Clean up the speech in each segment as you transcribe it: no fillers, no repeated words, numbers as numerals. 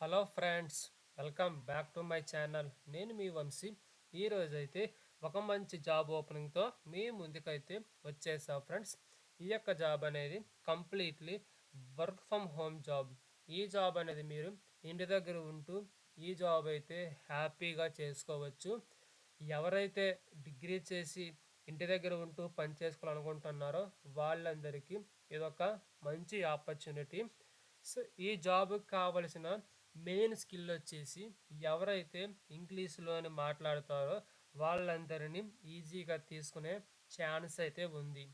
Hello friends, welcome back to my channel. నేను మీ వంశీ. ఈరోజైతే ఒక మంచి జాబ్ ఓపెనింగ్తో మీ ముందుకైతే వచ్చేసా ఫ్రెండ్స్. ఈ యొక్క జాబ్ అనేది completely work from home job. ఈ జాబ్ అనేది మీరు ఇంటి దగ్గర ఉంటూ ఈ జాబ్ అయితే హ్యాపీగా చేసుకోవచ్చు. ఎవరైతే డిగ్రీ చేసి ఇంటి దగ్గర ఉంటూ పని చేసుకోవాలనుకుంటున్నారో వాళ్ళందరికీ ఇదొక మంచి ఆపర్చునిటీ. సో ఈ జాబ్కి కావలసిన మెయిన్ స్కిల్ వచ్చేసి ఎవరైతే ఇంగ్లీష్లోని మాట్లాడతారో వాళ్ళందరినీ ఈజీగా తీసుకునే ఛాన్స్ అయితే ఉంది.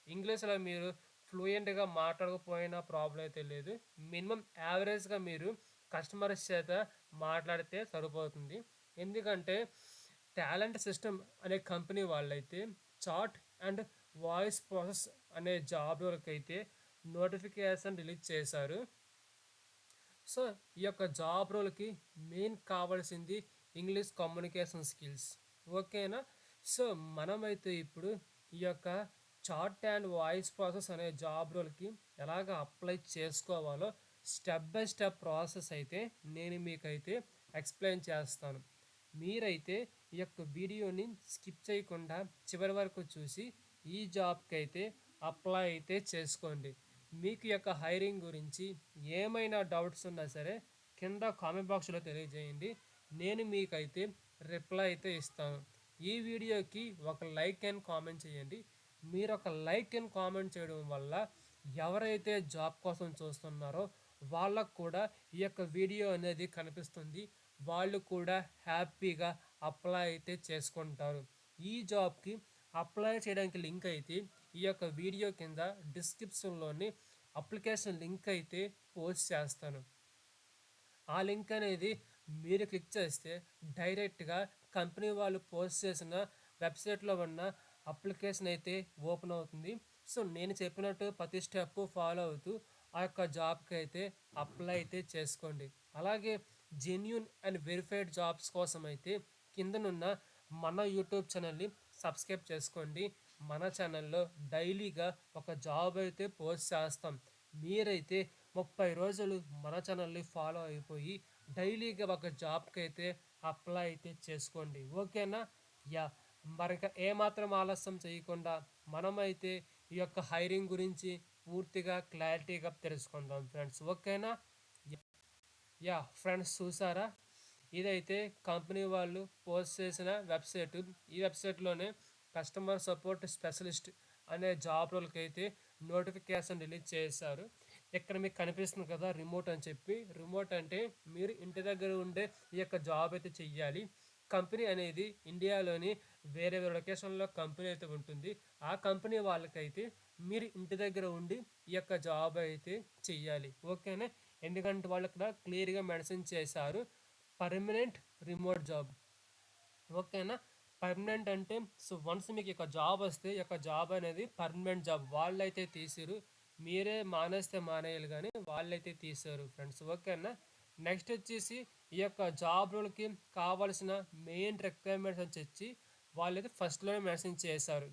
ఇంగ్లీష్లో మీరు ఫ్లూయెంట్గా మాట్లాడకపోయినా ప్రాబ్లం అయితే లేదు. మినిమం యావరేజ్గా మీరు కస్టమర్స్ చేత మాట్లాడితే సరిపోతుంది. ఎందుకంటే టాలెంట్ సిస్టమ్ అనే కంపెనీ వాళ్ళైతే చాట్ అండ్ వాయిస్ ప్రాసెస్ అనే జాబ్ అయితే నోటిఫికేషన్ రిలీజ్ చేశారు. సో ఈ యొక్క జాబ్ రోల్కి మెయిన్ కావాల్సింది ఇంగ్లీష్ కమ్యూనికేషన్ స్కిల్స్. ఓకేనా? సో మనమైతే ఇప్పుడు ఈ యొక్క చాట్ అండ్ వాయిస్ ప్రాసెస్ అనే జాబ్ రోల్కి ఎలాగ అప్లై చేసుకోవాలో స్టెప్ బై స్టెప్ ప్రాసెస్ అయితే నేను మీకైతే ఎక్స్ప్లెయిన్ చేస్తాను. మీరైతే ఈ యొక్క వీడియోని స్కిప్ చేయకుండా చివరి వరకు చూసి ఈ జాబ్కి అయితే అప్లై అయితే చేసుకోండి. మీకు యొక్క హైరింగ్ గురించి ఏమైనా డౌట్స్ ఉన్నా సరే కింద కామెంట్ బాక్స్లో తెలియజేయండి. నేను మీకైతే రిప్లై అయితే ఇస్తాను. ఈ వీడియోకి ఒక లైక్ అండ్ కామెంట్ చేయండి. మీరు ఒక లైక్ అండ్ కామెంట్ చేయడం వల్ల ఎవరైతే జాబ్ కోసం చూస్తున్నారో వాళ్ళకు కూడా ఈ యొక్క వీడియో అనేది కనిపిస్తుంది. వాళ్ళు కూడా హ్యాపీగా అప్లై అయితే చేసుకుంటారు. ఈ జాబ్కి అప్లై చేయడానికి లింక్ అయితే ఈ యొక్క వీడియో కింద డిస్క్రిప్షన్లోని అప్లికేషన్ లింక్ అయితే పోస్ట్ చేస్తాను. ఆ లింక్ అనేది మీరు క్లిక్ చేస్తే డైరెక్ట్గా కంపెనీ వాళ్ళు పోస్ట్ చేసిన వెబ్సైట్లో ఉన్న అప్లికేషన్ అయితే ఓపెన్ అవుతుంది. సో నేను చెప్పినట్టు ప్రతి స్టెప్ ఫాలో అవుతూ ఆ యొక్క జాబ్కి అయితే అప్లై అయితే చేసుకోండి. అలాగే జెన్యూన్ అండ్ వెరిఫైడ్ జాబ్స్ కోసం అయితే కిందనున్న మన యూట్యూబ్ ఛానల్ని సబ్స్క్రైబ్ చేసుకోండి. మన ఛానల్లో డైలీగా ఒక జాబ్ అయితే పోస్ట్ చేస్తాం. మీరైతే 30 రోజులు మన ఛానల్ని ఫాలో అయిపోయి డైలీగా ఒక జాబ్కి అయితే అప్లై అయితే చేసుకోండి. ఓకేనా? యా, మరిక ఏమాత్రం ఆలస్యం చేయకుండా మనమైతే ఈ యొక్క హైరింగ్ గురించి పూర్తిగా క్లారిటీగా తెలుసుకుందాం ఫ్రెండ్స్. ఓకేనా? యా ఫ్రెండ్స్, చూసారా? ఇదైతే కంపెనీ వాళ్ళు పోస్ట్ చేసిన వెబ్సైట్. ఈ వెబ్సైట్లోనే కస్టమర్ సపోర్ట్ స్పెషలిస్ట్ అనే జాబ్ రోల్కి అయితే నోటిఫికేషన్ రిలీజ్ చేశారు. ఇక్కడ మీకు కనిపిస్తుంది కదా రిమోట్ అని చెప్పి. రిమోట్ అంటే మీరు ఇంటి దగ్గర ఉండే ఈ యొక్క జాబ్ అయితే చెయ్యాలి. కంపెనీ అనేది ఇండియాలోని వేరే వేరే లొకేషన్లో కంపెనీ అయితే ఉంటుంది. ఆ కంపెనీ వాళ్ళకైతే మీరు ఇంటి దగ్గర ఉండి ఈ యొక్క జాబ్ అయితే చెయ్యాలి. ఓకేనా? ఎందుకంటే వాళ్ళు ఇక్కడ క్లియర్గా మెన్షన్ చేశారు పర్మనెంట్ రిమోట్ జాబ్. ఓకేనా? పర్మనెంట్ అంటే సో వన్స్ మీకు ఒక జాబ్ వస్తే ఈ యొక్క జాబ్ అనేది పర్మనెంట్ జాబ్. వాళ్ళైతే తీసిరు, మీరే మానేస్తే మానేయాలి కానీ వాళ్ళైతే తీసారు ఫ్రెండ్స్. ఓకేనా? నెక్స్ట్ వచ్చేసి ఈ యొక్క జాబ్ రోల్కి కావాల్సిన మెయిన్ రిక్వైర్మెంట్స్ వచ్చి వాళ్ళైతే ఫస్ట్లోనే మెన్షన్ చేశారు.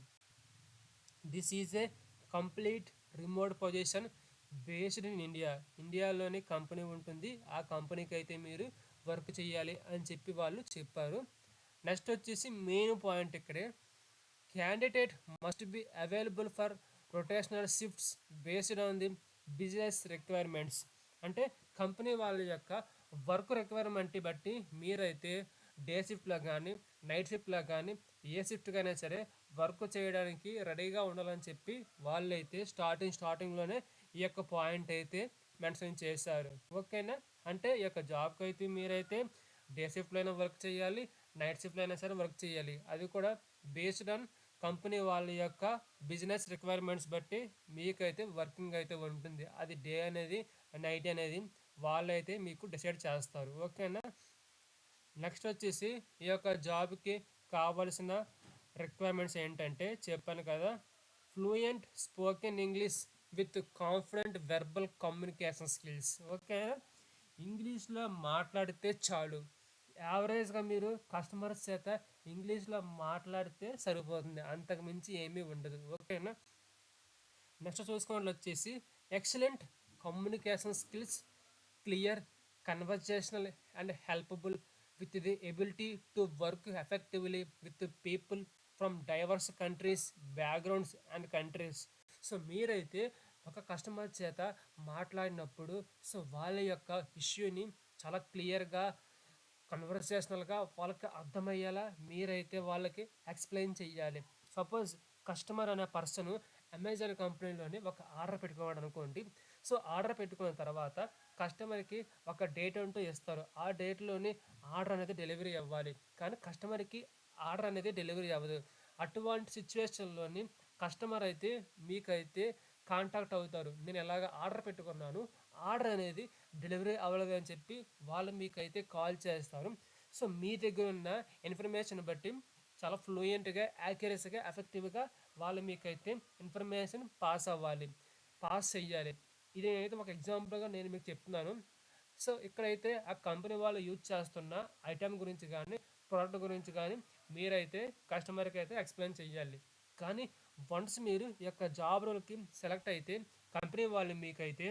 This is a complete remote position based in India. ఇండియాలోని కంపెనీ ఉంటుంది, ఆ కంపెనీకి అయితే మీరు వర్క్ చేయాలి అని చెప్పి వాళ్ళు చెప్పారు. నెక్స్ట్ వచ్చేసి మెయిన్ పాయింట్ ఇక్కడే, candidate must be available for rotational shifts based on the business requirements. అంటే కంపెనీ వాళ్ళ యొక్క వర్క్ రిక్వైర్మెంట్ బట్టి మీరైతే డే షిఫ్ట్లో కానీ నైట్ షిఫ్ట్లో కానీ ఏ షిఫ్ట్కైనా సరే వర్క్ చేయడానికి రెడీగా ఉండాలని చెప్పి వాళ్ళైతే స్టార్టింగ్లోనే ఈ యొక్క పాయింట్ అయితే మెన్షన్ చేశారు. ఓకేనా? అంటే ఈ యొక్క జాబ్కి అయితే మీరైతే డే షిఫ్ట్లో అయినా వర్క్ చేయాలి, నైట్ షిఫ్ట్లో అయినా సరే వర్క్ చేయాలి. అది కూడా బేస్డ్ ఆన్ కంపెనీ వాళ్ళ యొక్క బిజినెస్ రిక్వైర్మెంట్స్ బట్టి మీకైతే వర్కింగ్ అయితే ఉంటుంది. అది డే అనేది నైట్ అనేది వాళ్ళైతే మీకు డిసైడ్ చేస్తారు. ఓకేనా? నెక్స్ట్ వచ్చేసి ఈ యొక్క జాబ్కి కావలసిన రిక్వైర్మెంట్స్ ఏంటంటే చెప్పాను కదా, fluent spoken English with confident verbal communication skills. ఓకేనా? ఇంగ్లీష్లో మాట్లాడితే చాలు. యావరేజ్గా మీరు కస్టమర్స్ చేత ఇంగ్లీష్లో మాట్లాడితే సరిపోతుంది, అంతకు మించి ఏమీ ఉండదు. ఓకేనా? నెక్స్ట్ చూసుకోవాలి వచ్చేసి excellent communication skills, clear conversational and helpable, with the ability to work effectively with people from diverse countries, backgrounds and countries. So మీరైతే ఒక కస్టమర్ చేత మాట్లాడినప్పుడు సో వాళ్ళ యొక్క ఇష్యూని చాలా క్లియర్గా కన్వర్సేషనల్గా వాళ్ళకి అర్థమయ్యేలా మీరైతే వాళ్ళకి ఎక్స్ప్లెయిన్ చెయ్యాలి. సపోజ్ కస్టమర్ అనే పర్సన్ అమెజాన్ కంపెనీలోని ఒక ఆర్డర్ పెట్టుకోవాడు అనుకోండి. సో ఆర్డర్ పెట్టుకున్న తర్వాత కస్టమర్కి ఒక డేట్ అంటూ ఇస్తారు. ఆ డేట్లోని ఆర్డర్ అనేది డెలివరీ అవ్వాలి. కానీ కస్టమర్కి ఆర్డర్ అనేది డెలివరీ అవ్వదు. అటువంటి సిచ్యువేషన్లోని కస్టమర్ అయితే మీకైతే కాంటాక్ట్ అవుతారు. నేను ఎలాగ ఆర్డర్ పెట్టుకున్నాను, ఆర్డర్ అనేది డెలివరీ అవ్వలేదు అని చెప్పి వాళ్ళు మీకైతే కాల్ చేస్తారు. సో మీ దగ్గర ఉన్న ఇన్ఫర్మేషన్ బట్టి చాలా ఫ్లూయెంట్గా, యాక్యురసీగా, ఎఫెక్టివ్గా వాళ్ళు మీకైతే ఇన్ఫర్మేషన్ పాస్ చెయ్యాలి. ఇది అయితే ఒక ఎగ్జాంపుల్గా నేను మీకు చెప్తున్నాను. సో ఇక్కడైతే ఆ కంపెనీ వాళ్ళు యూజ్ చేస్తున్న ఐటెం గురించి కానీ, ప్రోడక్ట్ గురించి కానీ మీరైతే కస్టమర్కి అయితే ఎక్స్ప్లెయిన్ చెయ్యాలి. కానీ వన్స్ మీరు ఈ యొక్క జాబ్ రోల్కి సెలెక్ట్ అయితే కంపెనీ వాళ్ళు మీకైతే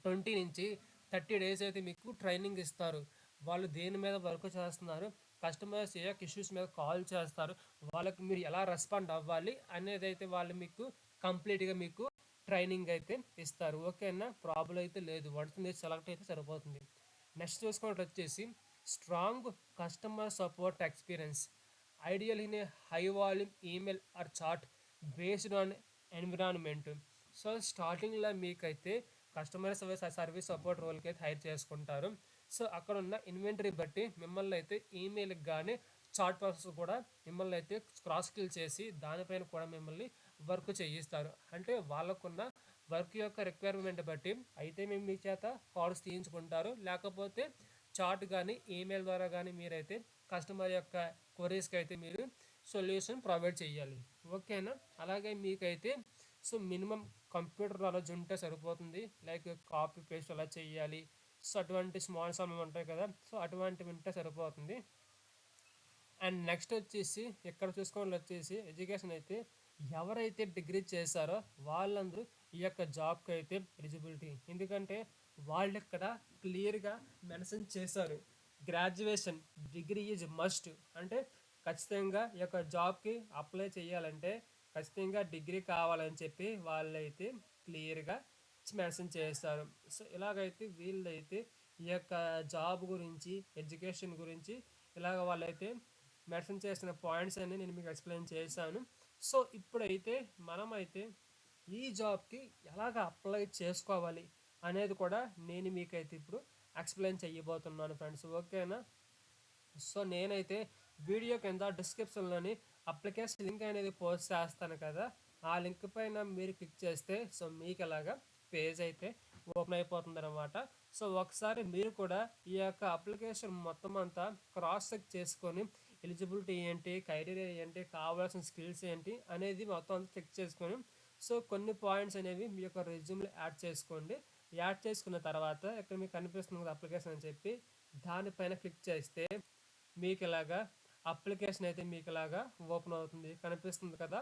20 నుంచి 30 డేస్ అయితే మీకు ట్రైనింగ్ ఇస్తారు. వాళ్ళు దేని మీద వర్క్ చేస్తున్నారు, కస్టమర్స్ ఏ ఇష్యూస్ మీద కాల్ చేస్తారు, వాళ్ళకి మీరు ఎలా రెస్పాండ్ అవ్వాలి అనేది అయితే వాళ్ళు మీకు కంప్లీట్గా మీకు ట్రైనింగ్ అయితే ఇస్తారు. ఓకేనా, ప్రాబ్లం అయితే లేదు. వన్స్ మీరు సెలెక్ట్ అయితే సరిపోతుంది. నెక్స్ట్ చూసుకున్నట్టు వచ్చేసి strong customer support experience, ideal in a high volume email or chat based on environment. So స్టార్టింగ్లో మీకైతే కస్టమర్ సర్వీస్ సపోర్ట్ రోల్కి అయితే హైర్ చేసుకుంటారు. సో అక్కడ ఉన్న ఇన్వెంటరీ బట్టి మిమ్మల్ని అయితే ఈమెయిల్కి కానీ చాట్ ప్రాసెస్ కూడా మిమ్మల్ని అయితే క్రాస్ స్కిల్ చేసి దానిపైన కూడా మిమ్మల్ని వర్క్ చేయిస్తారు. అంటే వాళ్ళకున్న వర్క్ యొక్క రిక్వైర్మెంట్ బట్టి అయితే మేము మీ చేత కాల్స్ తీయించుకుంటారు, లేకపోతే చాట్ కానీ ఈమెయిల్ ద్వారా కానీ మీరైతే కస్టమర్ యొక్క క్వరీస్కి అయితే మీరు సొల్యూషన్ ప్రొవైడ్ చేయాలి. ఓకేనా, అలాగే మీకైతే సో మినిమం కంప్యూటర్ నాలెడ్జ్ ఉంటే సరిపోతుంది. లైక్ కాపీ పేస్ట్ అలా చేయాలి. సో అటువంటి స్మాల్ సమయం ఉంటాయి కదా, సో అటువంటివి ఉంటే సరిపోతుంది. అండ్ నెక్స్ట్ వచ్చేసి ఇక్కడ చూసుకోవాలి వచ్చేసి ఎడ్యుకేషన్ అయితే ఎవరైతే డిగ్రీ చేశారో వాళ్ళందరూ ఈ యొక్క జాబ్కి అయితే ఎలిజిబిలిటీ. ఎందుకంటే వాళ్ళు ఇక్కడ క్లియర్గా మెన్షన్ చేశారు, గ్రాడ్యుయేషన్ డిగ్రీ ఈజ్ మస్ట్. అంటే ఖచ్చితంగా ఈ యొక్క జాబ్కి అప్లై చేయాలంటే ఖచ్చితంగా డిగ్రీ కావాలని చెప్పి వాళ్ళైతే క్లియర్గా మెన్షన్ చేస్తారు. సో ఇలాగైతే వీళ్ళైతే ఈ యొక్క జాబ్ గురించి, ఎడ్యుకేషన్ గురించి ఇలాగ వాళ్ళైతే మెన్షన్ చేసిన పాయింట్స్ అన్ని నేను మీకు ఎక్స్ప్లెయిన్ చేశాను. సో ఇప్పుడైతే మనమైతే ఈ జాబ్కి ఎలాగ అప్లై చేసుకోవాలి అనేది కూడా నేను మీకైతే ఇప్పుడు ఎక్స్ప్లెయిన్ చేయబోతున్నాను ఫ్రెండ్స్. ఓకేనా, సో నేనైతే వీడియో కింద డిస్క్రిప్షన్లోని అప్లికేషన్ లింక్ అనేది పోస్ట్ చేస్తాను కదా, ఆ లింక్ పైన మీరు క్లిక్ చేస్తే సో మీకు ఎలాగా పేజ్ అయితే ఓపెన్ అయిపోతుంది అనమాట. సో ఒకసారి మీరు కూడా ఈ యొక్క అప్లికేషన్ మొత్తం అంతా క్రాస్ చెక్ చేసుకొని ఎలిజిబిలిటీ ఏంటి, క్రైటీరియా ఏంటి, కావాల్సిన స్కిల్స్ ఏంటి అనేది మొత్తం అంతా చెక్ చేసుకొని సో కొన్ని పాయింట్స్ అనేవి మీ యొక్క రెజ్యూమ్లో యాడ్ చేసుకోండి. యాడ్ చేసుకున్న తర్వాత ఇక్కడ మీకు కనిపిస్తుంది కదా అప్లికేషన్ అని చెప్పి, దానిపైన క్లిక్ చేస్తే మీకు ఇలాగా అప్లికేషన్ అయితే మీకు ఇలాగా ఓపెన్ అవుతుంది, కనిపిస్తుంది కదా.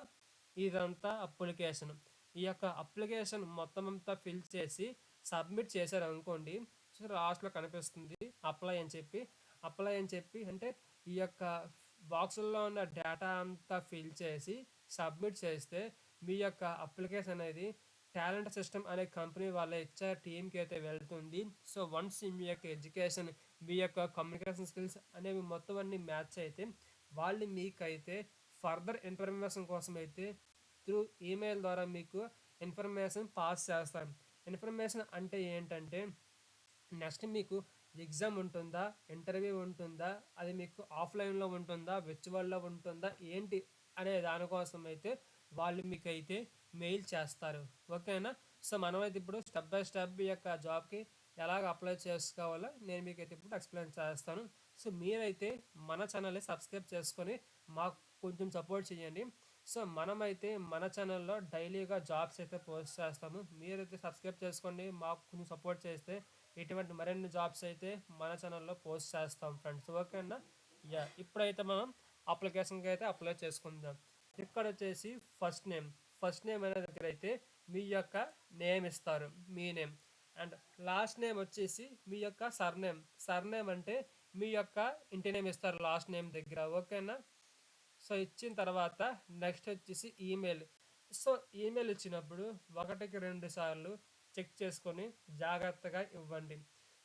ఇదంతా అప్లికేషన్. ఈ యొక్క అప్లికేషన్ మొత్తం అంతా ఫిల్ చేసి సబ్మిట్ చేశారు అనుకోండి, సో లాస్ట్లో కనిపిస్తుంది అప్లై అని చెప్పి. అప్లై అని చెప్పి అంటే ఈ యొక్క బాక్సుల్లో ఉన్న డేటా అంతా ఫిల్ చేసి సబ్మిట్ చేస్తే మీ యొక్క అప్లికేషన్ అనేది టాలెంట్ సిస్టమ్ అనే కంపెనీ వాళ్ళ హెచ్ఆర్ టీమ్కి అయితే వెళ్తుంది. సో వన్స్ మీ యొక్క ఎడ్యుకేషన్, మీ యొక్క కమ్యూనికేషన్ స్కిల్స్ అనేవి మొత్తం అన్ని మ్యాచ్ అయితే వాళ్ళు మీకైతే ఫర్దర్ ఇన్ఫర్మేషన్ కోసం అయితే త్రూ ఈమెయిల్ ద్వారా మీకు ఇన్ఫర్మేషన్ పాస్ చేస్తాం. ఇన్ఫర్మేషన్ అంటే ఏంటంటే నెక్స్ట్ మీకు ఎగ్జామ్ ఉంటుందా, ఇంటర్వ్యూ ఉంటుందా, అది మీకు ఆఫ్లైన్లో ఉంటుందా, విర్చువల్లో ఉంటుందా ఏంటి అనే దానికోసం అయితే వాళ్ళు మీకు అయితే మెయిల్ చేస్తారు. ఓకేనా, సో మనమైతే ఇప్పుడు స్టెప్ బై స్టెప్ ఈ యొక్క జాబ్కి ఎలాగ అప్లై చేసుకోవాలో నేను మీకు అయితే ఇప్పుడు ఎక్స్ప్లెయిన్ చేస్తాను. సో మీరైతే మన ఛానల్ని సబ్స్క్రైబ్ చేసుకొని మాకు కొంచెం సపోర్ట్ చేయండి. సో మనమైతే మన ఛానల్లో డైలీగా జాబ్స్ అయితే పోస్ట్ చేస్తాము. మీరైతే సబ్స్క్రైబ్ చేసుకోండి, మాకు కొంచెం సపోర్ట్ చేస్తే ఇటువంటి మరిన్ని జాబ్స్ అయితే మన ఛానల్లో పోస్ట్ చేస్తాం ఫ్రెండ్స్. ఓకేనా, ఇప్పుడైతే మనం అప్లికేషన్కి అయితే అప్లై చేసుకుందాం. ఇక్కడ వచ్చేసి ఫస్ట్ నేమ్ అనే దగ్గర అయితే మీ యొక్క నేమ్ ఇస్తారు, మీ నేమ్. అండ్ లాస్ట్ నేమ్ వచ్చేసి మీ యొక్క సర్నేమ్ అంటే మీ యొక్క ఇంటి నేమ్ ఇస్తారు లాస్ట్ నేమ్ దగ్గర, ఓకేనా. సో ఇచ్చిన తర్వాత నెక్స్ట్ వచ్చేసి ఈమెయిల్. సో ఈమెయిల్ ఇచ్చినప్పుడు ఒకటికి రెండు సార్లు చెక్ చేసుకొని జాగ్రత్తగా ఇవ్వండి.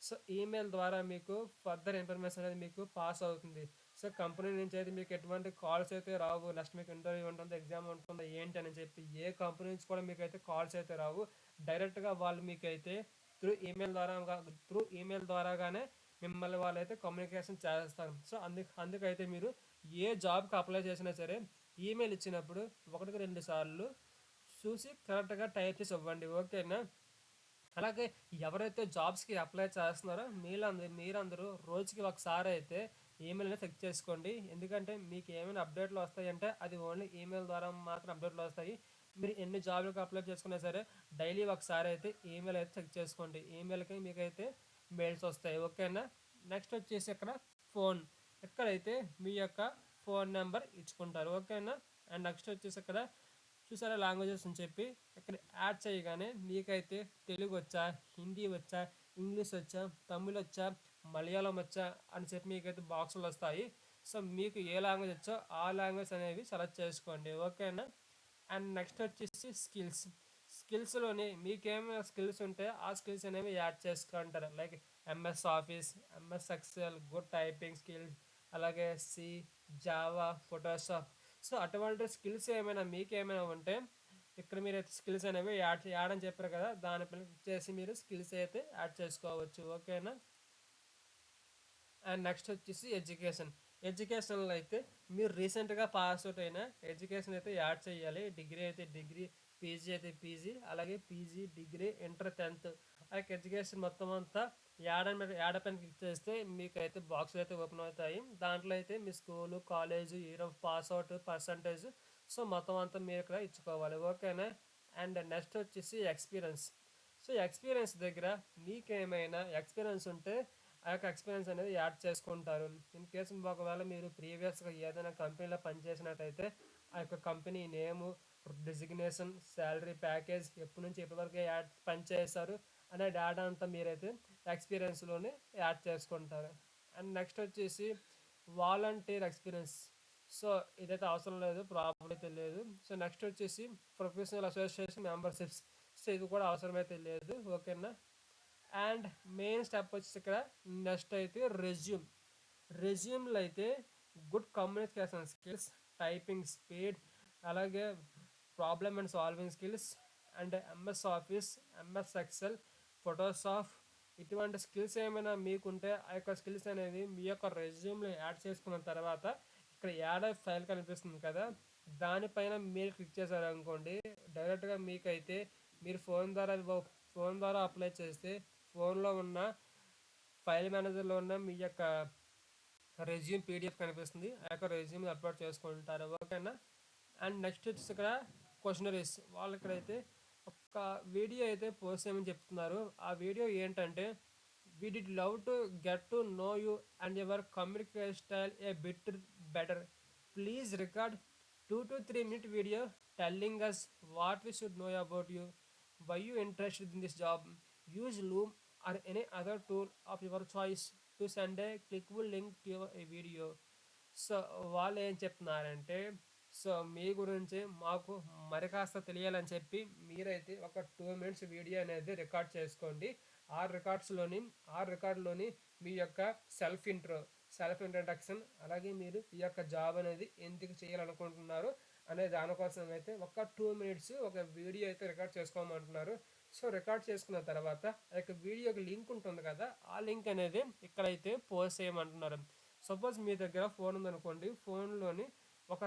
సో ఈమెయిల్ ద్వారా మీకు ఫర్దర్ ఇన్ఫర్మేషన్ అనేది మీకు పాస్ అవుతుంది. సో కంపెనీ నుంచి అయితే మీకు ఎటువంటి కాల్స్ అయితే రావు. నెక్స్ట్ మీకు ఇంటర్వ్యూ ఉంటుంది, ఎగ్జామ్ ఉంటుంది ఏంటి అని చెప్పి ఏ కంపెనీ నుంచి కూడా మీకు అయితే కాల్స్ అయితే రావు. డైరెక్ట్గా వాళ్ళు మీకైతే త్రూ ఈమెయిల్ ద్వారాగానే మిమ్మల్ని వాళ్ళైతే కమ్యూనికేషన్ చేస్తారు. సో అందుకైతే మీరు ఏ జాబ్కి అప్లై చేసినా సరే ఈమెయిల్ ఇచ్చినప్పుడు ఒకటికి రెండు సార్లు చూసి కరెక్ట్గా టైప్ చేసి ఇవ్వండి, ఓకేనా. అలాగే ఎవరైతే జాబ్స్కి అప్లై చేస్తున్నారో మీరందరూ రోజుకి ఒకసారి అయితే ఈమెయిల్ని చెక్ చేసుకోండి. ఎందుకంటే మీకు ఏమైనా అప్డేట్లు వస్తాయంటే అది ఓన్లీ ఈమెయిల్ ద్వారా మాత్రం అప్డేట్లు వస్తాయి. మీరు ఎన్ని జాబ్లకు అప్లై చేసుకున్నా సరే డైలీ ఒకసారి అయితే ఈమెయిల్ అయితే చెక్ చేసుకోండి. ఈమెయిల్కి మీకైతే మెయిల్స్ వస్తాయి, ఓకేనా. నెక్స్ట్ వచ్చేసి ఇక్కడ ఫోన్, ఎక్కడైతే మీ యొక్క ఫోన్ నెంబర్ ఇచ్చుకుంటారు, ఓకేనా. అండ్ నెక్స్ట్ వచ్చేసి ఇక్కడ చూసారా లాంగ్వేజెస్ అని చెప్పి ఇక్కడ యాడ్ చేయగానే మీకైతే తెలుగు వచ్చా, హిందీ వచ్చా, ఇంగ్లీష్ వచ్చా, తమిళ్ వచ్చా, మలయాళం వచ్చా అని చెప్పి మీకైతే బాక్సులు వస్తాయి. సో మీకు ఏ లాంగ్వేజ్ వచ్చో ఆ లాంగ్వేజ్ అనేవి సెలెక్ట్ చేసుకోండి, ఓకేనా. అండ్ నెక్స్ట్ వచ్చేసి స్కిల్స్లోని మీకేమైనా స్కిల్స్ ఉంటే ఆ స్కిల్స్ అనేవి యాడ్ చేసుకుంటారు. Like MS Office, MS XL, good typing skills, అలాగే సి, జావా, ఫోటోషాప్. సో అటువంటి స్కిల్స్ ఏమైనా మీకు ఏమైనా ఉంటే ఇక్కడ మీరు అయితే స్కిల్స్ అనేవి యాడ్ అని చెప్పారు కదా, దానిపైన క్లిక్ చేసి మీరు స్కిల్స్ అయితే యాడ్ చేసుకోవచ్చు, ఓకేనా. అండ్ నెక్స్ట్ వచ్చేసి ఎడ్యుకేషన్లో అయితే మీరు రీసెంట్గా పాస్ అవుట్ అయిన ఎడ్యుకేషన్ అయితే యాడ్ చేయాలి. డిగ్రీ అయితే డిగ్రీ, పీజీ అయితే పీజీ, అలాగే పీజీ, డిగ్రీ, ఇంటర్, 10th అలాగే ఎడ్యుకేషన్ మొత్తం అంతా యాడ్ పైన క్లిక్ చేస్తే మీకు అయితే బాక్సులు అయితే ఓపెన్ అవుతాయి. దాంట్లో అయితే మీ school, college, year of pass out, percentage, so మొత్తం అంతా మీరు ఇక్కడ ఇచ్చుకోవాలి, ఓకేనా. అండ్ నెక్స్ట్ వచ్చేసి సో ఎక్స్పీరియన్స్ దగ్గర మీకేమైనా ఎక్స్పీరియన్స్ ఉంటే ఆ యొక్క ఎక్స్పీరియన్స్ అనేది యాడ్ చేసుకుంటారు. ఇన్ కేసు ఒకవేళ మీరు ప్రీవియస్గా ఏదైనా కంపెనీలో పనిచేసినట్టయితే ఆ యొక్క కంపెనీ నేము, డిజిగ్నేషన్, శాలరీ ప్యాకేజ్, ఎప్పటి నుంచి ఎప్పటి వరకు పనిచేస్తారు అనే డేటా అంతా మీరైతే ఎక్స్పీరియన్స్లోనే యాడ్ చేసుకుంటారు. అండ్ నెక్స్ట్ వచ్చేసి వాలంటీర్ ఎక్స్పీరియన్స్. సో ఇదైతే అవసరం లేదు, ప్రాబ్లం అయితే లేదు. సో నెక్స్ట్ వచ్చేసి ప్రొఫెషనల్ అసోసియేషన్ మెంబర్షిప్స్. సో ఇది కూడా అవసరమైతే లేదు, ఓకేనా. అండ్ మెయిన్ స్టెప్ వచ్చేసి ఇక్కడ నెక్స్ట్ అయితే రెజ్యూమ్లో అయితే good communication skills, typing speed, అలాగే problem and solving skills, and MS Office, MS Excel, Photoshop, ఇటువంటి స్కిల్స్ ఏమైనా మీకుంటే ఆ యొక్క స్కిల్స్ అనేవి మీ యొక్క రెజ్యూమ్లో యాడ్ చేసుకున్న తర్వాత ఇక్కడ యాడ్ ఫైల్ కనిపిస్తుంది కదా, దానిపైన మీరు క్లిక్ చేశారనుకోండి డైరెక్ట్గా మీకైతే మీరు ఫోన్ ద్వారా అప్లై చేస్తే ఫోన్లో ఉన్న ఫైల్ మేనేజర్లో ఉన్న మీ యొక్క రెజ్యూమ్ పీడిఎఫ్ కనిపిస్తుంది, ఆ యొక్క రెజ్యూమ్ అప్లోడ్ చేసుకుంటారు, ఓకేనా. అండ్ నెక్స్ట్ వచ్చేసి ఇక్కడ క్వశ్చనరీస్, వాళ్ళు ఇక్కడైతే ఒక వీడియో అయితే పోస్ట్ చేయమని చెప్తున్నారు. ఆ వీడియో ఏంటంటే we did love to get to know you and your communication style a bit better. Please record 2 to 3 minute video telling us what we should know about you, why you interested in this job. Use Loom or any other tool of your choice to send a clickable link to your video. So వాళ్ళు ఏం చెప్తున్నారంటే so మీ గురించి మాకు మరి కాస్త తెలియాలని చెప్పి మీరైతే ఒక 2 minutes వీడియో అనేది రికార్డ్ చేసుకోండి. ఆ రికార్డులోని మీ యొక్క సెల్ఫ్ ఇంట్రడక్షన్, అలాగే మీరు ఈ యొక్క జాబ్ అనేది ఎందుకు చేయాలనుకుంటున్నారు అనే దానికోసం అయితే ఒక 2 minutes ఒక వీడియో అయితే రికార్డ్ చేసుకోమంటున్నారు. సో రికార్డ్ చేసుకున్న తర్వాత ఆ యొక్క వీడియోకి లింక్ ఉంటుంది కదా, ఆ లింక్ అనేది ఇక్కడైతే పోస్ట్ చేయమంటున్నారు. సపోజ్ మీ దగ్గర ఫోన్ ఉందనుకోండి, ఫోన్లోని ఒక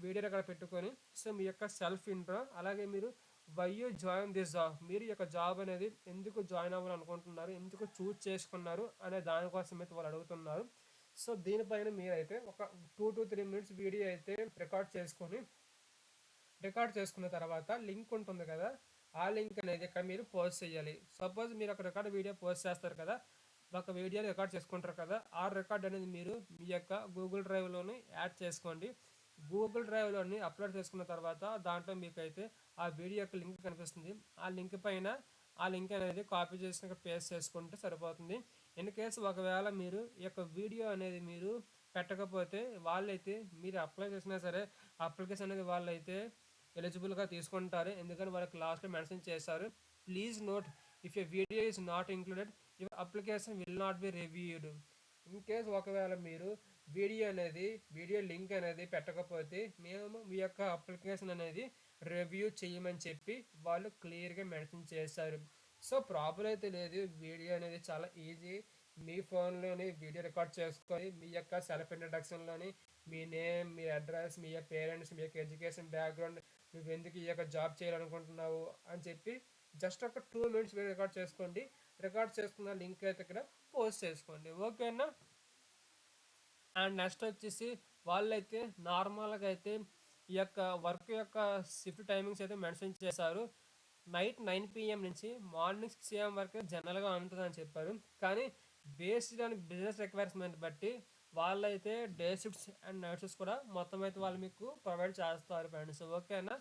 వీడియో రికార్డ్ పెట్టుకొని సో మీ యొక్క సెల్ఫ్ ఇంట్రో, అలాగే మీరు why you join this job, మీరు ఈ యొక్క జాబ్ అనేది ఎందుకు జాయిన్ అవ్వాలనుకుంటున్నారు, ఎందుకు చూజ్ చేసుకున్నారు అనే దానికోసం అయితే వాళ్ళు అడుగుతున్నారు. సో దీనిపైన మీరైతే ఒక 2 to 3 minutes వీడియో అయితే రికార్డ్ చేసుకున్న తర్వాత లింక్ ఉంటుంది కదా, ఆ లింక్ అనేది ఇక్కడ మీరు పోస్ట్ చేయాలి. సపోజ్ మీరు ఒక రికార్డ్ వీడియో పోస్ట్ చేస్తారు కదా, ఒక వీడియో రికార్డ్ చేసుకుంటారు కదా, ఆ రికార్డ్ అనేది మీరు మీ యొక్క గూగుల్ డ్రైవ్లోని యాడ్ చేసుకోండి. గూగుల్ డ్రైవ్లోని అప్లోడ్ చేసుకున్న తర్వాత దాంట్లో మీకైతే ఆ వీడియో యొక్క లింక్ కనిపిస్తుంది. ఆ లింక్ పైన ఆ లింక్ అనేది కాపీ చేసి ఇక్కడ పేస్ట్ చేసుకుంటే సరిపోతుంది. ఇన్ కేస్ ఒకవేళ మీరు ఈ యొక్క వీడియో అనేది మీరు పెట్టకపోతే వాళ్ళైతే మీరు అప్లై చేసినా సరే అప్లికేషన్ అనేది వాళ్ళైతే ఎలిజిబుల్గా తీసుకుంటారు. ఎందుకంటే వాళ్ళకి లాస్ట్లో మెన్షన్ చేశారు, please note if a video is not included your application will not be reviewed. In case ఒకవేళ మీరు వీడియో లింక్ అనేది పెట్టకపోతే మేము మీ యొక్క అప్లికేషన్ అనేది రివ్యూ చేయమని చెప్పి వాళ్ళు క్లియర్గా మెన్షన్ చేశారు. సో ప్రాబ్లం అయితే లేదు, వీడియో అనేది చాలా ఈజీ. మీ ఫోన్లోని వీడియో రికార్డ్ చేసుకొని మీ యొక్క సెల్ఫ్ ఇంట్రడక్షన్లోని మీ నేమ్, మీ అడ్రస్, మీ యొక్క పేరెంట్స్, మీ యొక్క ఎడ్యుకేషన్ బ్యాక్గ్రౌండ్, నువ్వు ఎందుకు ఈ యొక్క జాబ్ చేయాలనుకుంటున్నావు అని చెప్పి జస్ట్ ఒక 2 minutes వీడియో రికార్డ్ చేసుకోండి. రికార్డ్ చేసుకున్న లింక్ అయితే ఇక్కడ పోస్ట్ చేసుకోండి, ఓకేనా. అండ్ నెక్స్ట్ వచ్చేసి వాళ్ళైతే నార్మల్గా అయితే ఈ యొక్క వర్క్ యొక్క షిఫ్ట్ టైమింగ్స్ అయితే మెన్షన్ చేశారు. నైట్ 9 PM నుంచి మార్నింగ్ 6 AM వరకు జనరల్గా ఉంటుందని చెప్పారు. కానీ బేస్డ్ ఆన్ బిజినెస్ రిక్వైర్మెంట్ బట్టి వాళ్ళైతే day shifts and night shifts కూడా మొత్తం అయితే వాళ్ళు మీకు ప్రొవైడ్ చేస్తారు ఫ్రెండ్స్, ఓకేనా.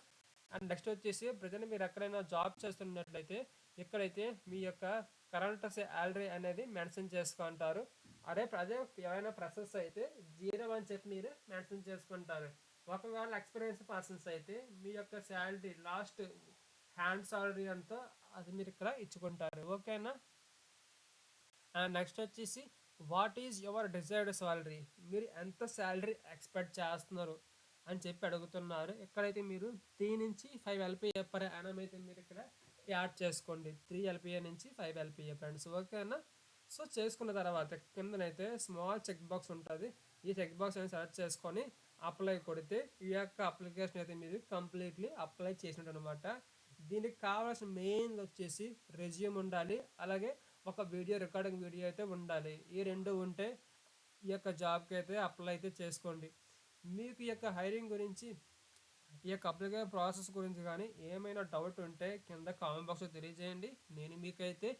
అండ్ నెక్స్ట్ వచ్చేసి ప్రజెంట్ మీరు ఎక్కడైనా జాబ్ చేస్తున్నట్లయితే ఇక్కడైతే మీ యొక్క కరెంట్ శాలరీ అనేది మెన్షన్ చేసుకుంటారు. అదే ఏమైనా ప్రాసెస్ అయితే 0 అని చెప్పి మీరు మెన్షన్ చేసుకుంటారు. ఒకవేళ ఎక్స్పీరియన్స్ పర్సన్స్ అయితే మీ యొక్క శాలరీ లాస్ట్ హ్యాండ్ సాలరీ అంతా అది మీరు ఇక్కడ ఇచ్చుకుంటారు, ఓకేనా. అండ్ నెక్స్ట్ వచ్చేసి what is your desired salary, మీరు ఎంత శాలరీ ఎక్స్పెక్ట్ చేస్తున్నారు అని చెప్పి అడుగుతున్నారు. ఇక్కడైతే మీరు 3 నుంచి 5 LPA పర్ యానం అయితే మీరు ఇక్కడ యాడ్ చేసుకోండి. 3 LPA నుంచి 5 LPA ఫ్రెండ్స్, ఓకేనా. సో చేసుకున్న తర్వాత కిందనైతే స్మాల్ చెక్ బాక్స్ ఉంటుంది. ఈ చెక్ బాక్స్ అనేది సెలెక్ట్ చేసుకొని అప్లై కొడితే ఈ యొక్క అప్లికేషన్ అయితే మీరు కంప్లీట్లీ అప్లై చేసినట్టు అనమాట. దీనికి కావాల్సిన మెయిన్ వచ్చేసి రెజ్యూమ్ ఉండాలి, అలాగే ఒక రికార్డింగ్ వీడియో అయితే ఉండాలి. ఈ రెండు ఉంటే ఈ యొక్క జాబ్కి అయితే అప్లై అయితే చేసుకోండి. మీకు ఈ యొక్క హైరింగ్ గురించి, ఈ యొక్క అప్లికేషన్ ప్రాసెస్ గురించి కానీ ఏమైనా డౌట్ ఉంటే కింద కామెంట్ బాక్స్లో తెలియజేయండి, నేను మీకైతే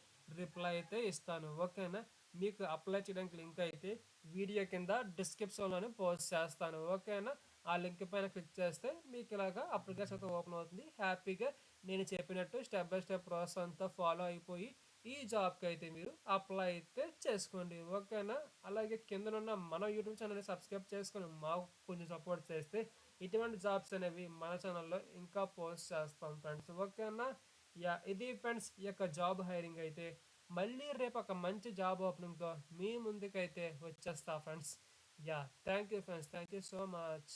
రిప్లై అయితే ఇస్తాను, ఓకేనా. మీకు అప్లై చేయడానికి లింక్ అయితే వీడియో కింద డిస్క్రిప్షన్లోనే పోస్ట్ చేస్తాను, ఓకేనా. ఆ లింక్ పైన క్లిక్ చేస్తే మీకు ఇలాగా అప్లికేషన్ అయితే ఓపెన్ అవుతుంది. హ్యాపీగా నేను చెప్పినట్టు స్టెప్ బై స్టెప్ ప్రాసెస్ అంతా ఫాలో అయిపోయి ఈ జాబ్కి అయితే మీరు అప్లై అయితే చేసుకోండి, ఓకేనా. అలాగే కిందనున్న మన యూట్యూబ్ ఛానల్ని సబ్స్క్రైబ్ చేసుకొని మాకు కొంచెం సపోర్ట్ చేస్తే ఇటువంటి జాబ్స్ అనేవి మన ఛానల్లో ఇంకా పోస్ట్ చేస్తాం ఫ్రెండ్స్, ఓకేనా. ఇది ఫ్రెండ్స్ ఈ యొక్క జాబ్ హైరింగ్ అయితే మళ్ళీ రేపు ఒక మంచి జాబ్ ఓపెనింగ్తో మీ ముందుకైతే వచ్చేస్తా friends. Thank you friends, thank you so much.